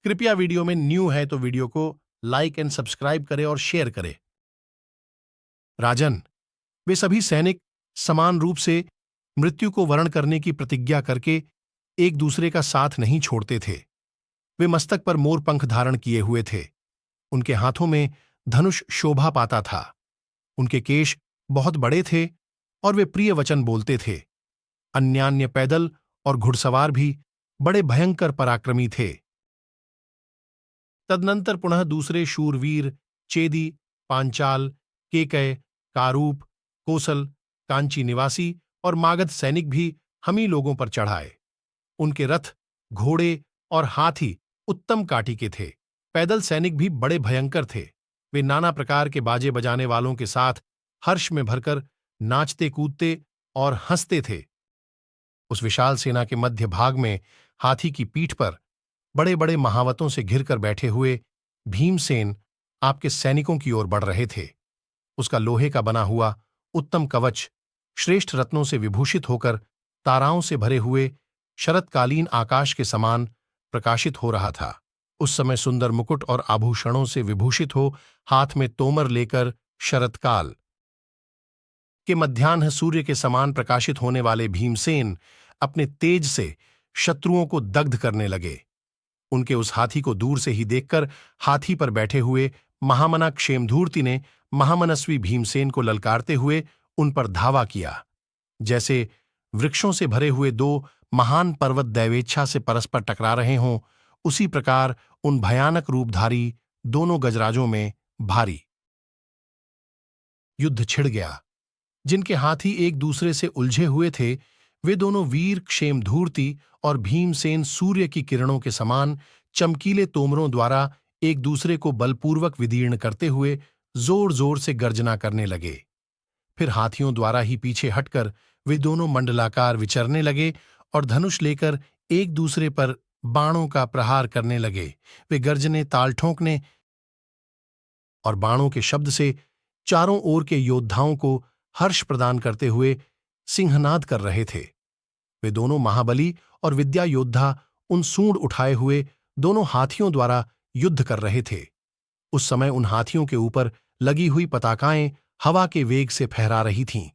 कृपया वीडियो में न्यू है तो वीडियो को लाइक एंड सब्सक्राइब करें और शेयर करें। राजन, वे सभी सैनिक समान रूप से मृत्यु को वरण करने की प्रतिज्ञा करके एक दूसरे का साथ नहीं छोड़ते थे। वे मस्तक पर मोर पंख धारण किए हुए थे। उनके हाथों में धनुष शोभा पाता था। उनके केश बहुत बड़े थे और वे प्रिय वचन बोलते थे। अन्यान्य पैदल और घुड़सवार भी बड़े भयंकर पराक्रमी थे। तदनंतर पुनः दूसरे शूरवीर चेदी, पांचाल, केकय, कारूप, कोसल, कांची निवासी और मागध सैनिक भी हमी लोगों पर चढ़ाए। उनके रथ, घोड़े और हाथी उत्तम काठी के थे। पैदल सैनिक भी बड़े भयंकर थे। वे नाना प्रकार के बाजे बजाने वालों के साथ हर्ष में भरकर नाचते कूदते और हंसते थे। उस विशाल सेना के मध्य भाग में हाथी की पीठ पर बड़े बड़े महावतों से घिरकर बैठे हुए भीमसेन आपके सैनिकों की ओर बढ़ रहे थे। उसका लोहे का बना हुआ उत्तम कवच श्रेष्ठ रत्नों से विभूषित होकर ताराओं से भरे हुए शरतकालीन आकाश के समान प्रकाशित हो रहा था। उस समय सुंदर मुकुट और आभूषणों से विभूषित हो हाथ में तोमर लेकर शरतकाल के मध्याह्न सूर्य के समान प्रकाशित होने वाले भीमसेन अपने तेज से शत्रुओं को दग्ध करने लगे। उनके उस हाथी को दूर से ही देखकर हाथी पर बैठे हुए महामना क्षेमधूर्ति ने महामनस्वी भीमसेन को ललकारते हुए उन पर धावा किया। जैसे वृक्षों से भरे हुए दो महान पर्वत दैवेच्छा से परस्पर टकरा रहे हों, उसी प्रकार उन भयानक रूपधारी दोनों गजराजों में भारी युद्ध छिड़ गया। जिनके हाथी एक दूसरे से उलझे हुए थे, वे दोनों वीर क्षेमधूर्ति और भीमसेन सूर्य की किरणों के समान चमकीले तोमरों द्वारा एक दूसरे को बलपूर्वक विदीर्ण करते हुए जोर जोर से गर्जना करने लगे। फिर हाथियों द्वारा ही पीछे हटकर वे दोनों मंडलाकार विचरने लगे और धनुष लेकर एक दूसरे पर बाणों का प्रहार करने लगे। वे गर्जने, ताल ठोंकने और बाणों के शब्द से चारों ओर के योद्धाओं को हर्ष प्रदान करते हुए सिंहनाद कर रहे थे। वे दोनों महाबली और विद्या योद्धा उन सूंड उठाए हुए दोनों हाथियों द्वारा युद्ध कर रहे थे। उस समय उन हाथियों के ऊपर लगी हुई पताकाएं हवा के वेग से फहरा रही थीं।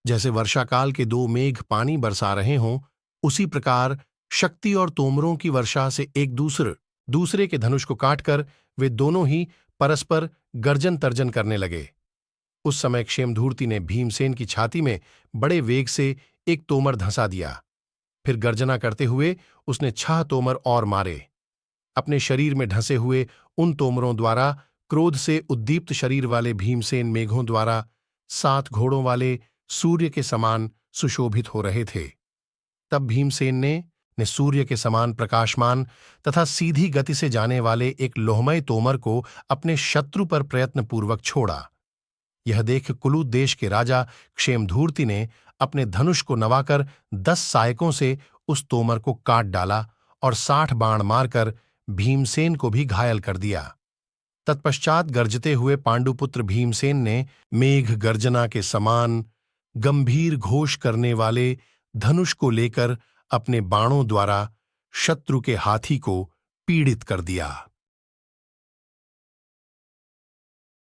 जैसे वर्षाकाल के दो मेघ पानी बरसा रहे हों, उसी प्रकार शक्ति और तोमरों की वर्षा से एक दूसरे के धनुष को काटकर वे दोनों ही परस्पर गर्जन तर्जन करने लगे। उस समय क्षेमधूर्ति ने भीमसेन की छाती में बड़े वेग से एक तोमर धंसा दिया। फिर गर्जना करते हुए उसने 6 तोमर और मारे। अपने शरीर में ढंसे हुए उन तोमरों द्वारा क्रोध से उद्दीप्त शरीर वाले भीमसेन मेघों द्वारा 7 घोड़ों वाले सूर्य के समान सुशोभित हो रहे थे। तब भीमसेन ने सूर्य के समान प्रकाशमान तथा सीधी गति से जाने वाले एक लोहमय तोमर को अपने शत्रु पर प्रयत्नपूर्वक छोड़ा। यह देख कुलु देश के राजा क्षेमधूर्ति ने अपने धनुष को नवाकर 10 सहायकों से उस तोमर को काट डाला और 60 बाण मारकर भीमसेन को भी घायल कर दिया। तत्पश्चात गरजते हुए पांडुपुत्र भीमसेन ने मेघ गर्जना के समान गंभीर घोष करने वाले धनुष को लेकर अपने बाणों द्वारा शत्रु के हाथी को पीड़ित कर दिया।